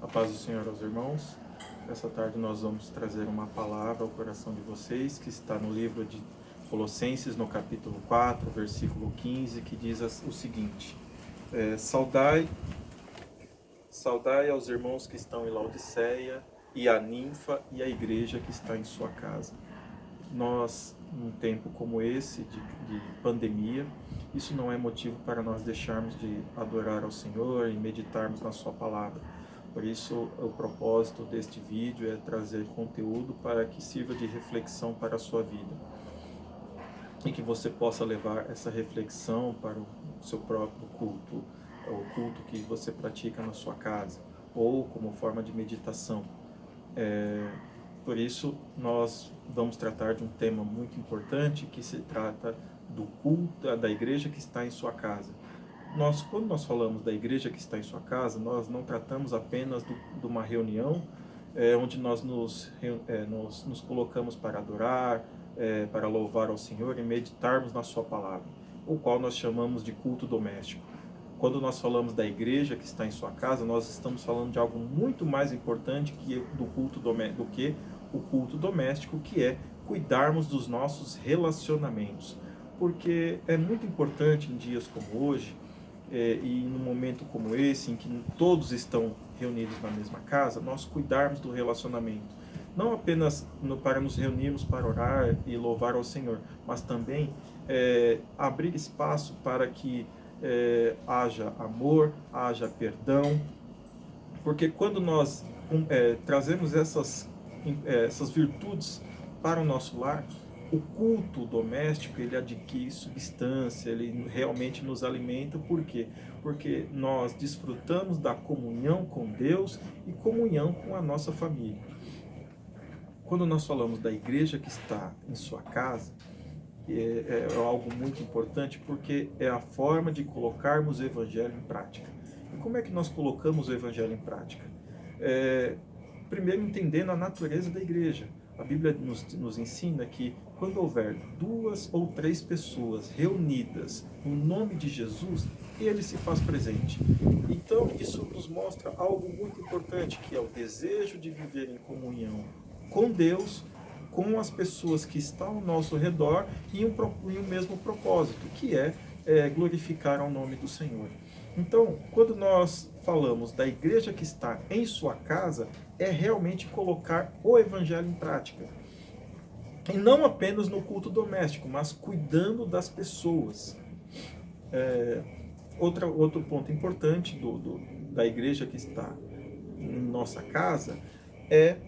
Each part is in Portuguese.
A paz do Senhor aos irmãos. Essa tarde nós vamos trazer uma palavra ao coração de vocês, que está no livro de Colossenses, no capítulo 4, versículo 15, que diz o seguinte: saudai aos irmãos que estão em Laodiceia, e a ninfa e a igreja que está em sua casa. Nós, num tempo como esse, de pandemia, isso não é motivo para nós deixarmos de adorar ao Senhor e meditarmos na sua palavra. Por isso, o propósito deste vídeo é trazer conteúdo para que sirva de reflexão para a sua vida. E que você possa levar essa reflexão para o seu próprio culto, o culto que você pratica na sua casa, ou como forma de meditação. Por isso, nós vamos tratar de um tema muito importante, que se trata do culto da igreja que está em sua casa. Quando nós falamos da igreja que está em sua casa, nós não tratamos apenas de uma reunião onde nós nos colocamos para adorar, para louvar ao Senhor e meditarmos na sua palavra, o qual nós chamamos de culto doméstico. Quando nós falamos da igreja que está em sua casa, nós estamos falando de algo muito mais importante do que o culto doméstico, que é cuidarmos dos nossos relacionamentos. Porque é muito importante em dias como hoje, e num momento como esse, em que todos estão reunidos na mesma casa, nós cuidarmos do relacionamento. Não apenas para nos reunirmos para orar e louvar ao Senhor, mas também abrir espaço para que haja amor, haja perdão, porque quando nós trazemos essas virtudes para o nosso lar, o culto doméstico ele adquire substância, ele realmente nos alimenta. Por quê? Porque nós desfrutamos da comunhão com Deus e comunhão com a nossa família. Quando nós falamos da igreja que está em sua casa, é algo muito importante, porque é a forma de colocarmos o Evangelho em prática. E como é que nós colocamos o Evangelho em prática? Primeiro, entendendo a natureza da igreja. A Bíblia nos ensina que quando houver 2 ou 3 pessoas reunidas no nome de Jesus, ele se faz presente. Então, isso nos mostra algo muito importante, que é o desejo de viver em comunhão com Deus, com as pessoas que estão ao nosso redor, e um mesmo propósito, que é glorificar ao nome do Senhor. Então, quando nós falamos da igreja que está em sua casa, é realmente colocar o Evangelho em prática. E não apenas no culto doméstico, mas cuidando das pessoas. Outro ponto importante da igreja que está em nossa casa é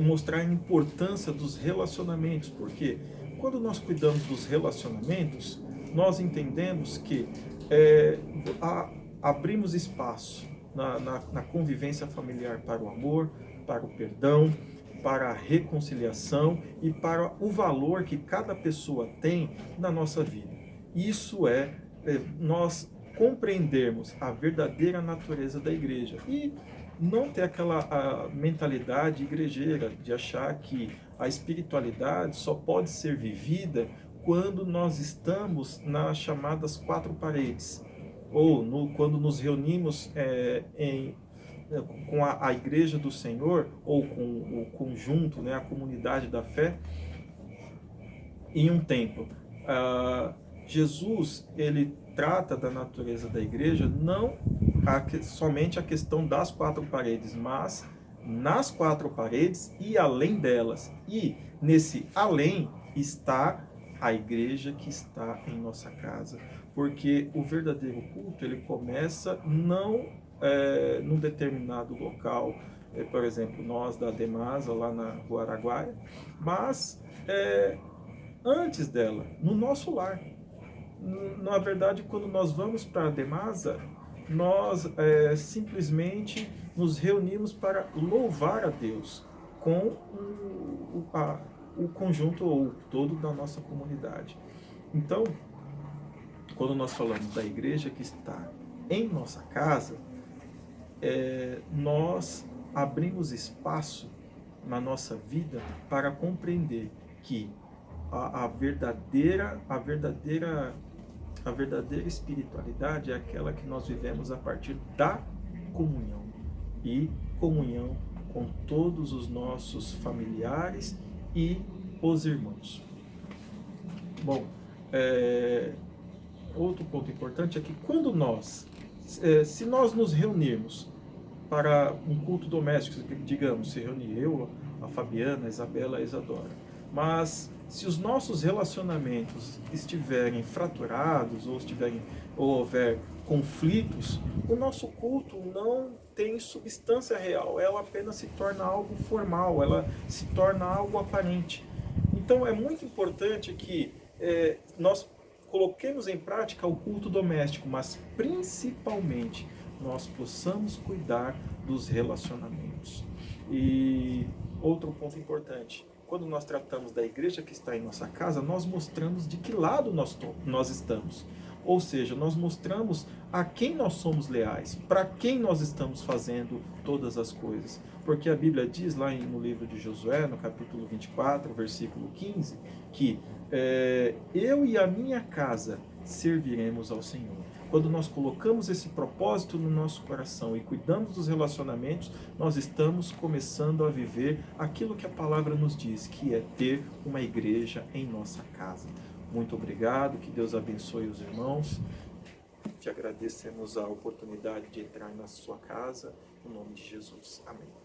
mostrar a importância dos relacionamentos. Porque quando nós cuidamos dos relacionamentos, nós entendemos que abrimos espaço na convivência familiar para o amor, para o perdão, para a reconciliação e para o valor que cada pessoa tem na nossa vida. Isso nós compreendermos a verdadeira natureza da igreja e não ter aquela mentalidade igrejeira de achar que a espiritualidade só pode ser vivida quando nós estamos nas chamadas 4 paredes, ou quando nos reunimos com a igreja do Senhor, ou com o conjunto, a comunidade da fé, em um templo. Jesus, ele trata da natureza da igreja não somente a questão das 4 paredes, mas nas 4 paredes e além delas. E nesse além está a igreja que está em nossa casa. Porque o verdadeiro culto, ele começa não num determinado local, por exemplo, nós da Demasa, lá na Rua Araguaia, mas antes dela, no nosso lar. Na verdade, quando nós vamos para a Demasa, nós simplesmente nos reunimos para louvar a Deus com o conjunto ou todo da nossa comunidade. Então, quando nós falamos da igreja que está em nossa casa, nós abrimos espaço na nossa vida para compreender que a verdadeira espiritualidade é aquela que nós vivemos a partir da comunhão. e comunhão com todos os nossos familiares e os irmãos. Bom, outro ponto importante é que quando se nós nos reunirmos para um culto doméstico, digamos, se reunir eu, a Fabiana, a Isabela, a Isadora, mas se os nossos relacionamentos estiverem fraturados ou houver conflitos, o nosso culto não tem substância real, ela apenas se torna algo formal, ela se torna algo aparente. Então é muito importante que nós coloquemos em prática o culto doméstico, mas principalmente nós possamos cuidar dos relacionamentos. E outro ponto importante, quando nós tratamos da igreja que está em nossa casa, nós mostramos de que lado nós estamos. Ou seja, nós mostramos a quem nós somos leais, para quem nós estamos fazendo todas as coisas. Porque a Bíblia diz lá no livro de Josué, no capítulo 24, versículo 15, que eu e a minha casa serviremos ao Senhor. Quando nós colocamos esse propósito no nosso coração e cuidamos dos relacionamentos, nós estamos começando a viver aquilo que a palavra nos diz, que é ter uma igreja em nossa casa. Muito obrigado, que Deus abençoe os irmãos. Te agradecemos a oportunidade de entrar na sua casa, em nome de Jesus. Amém.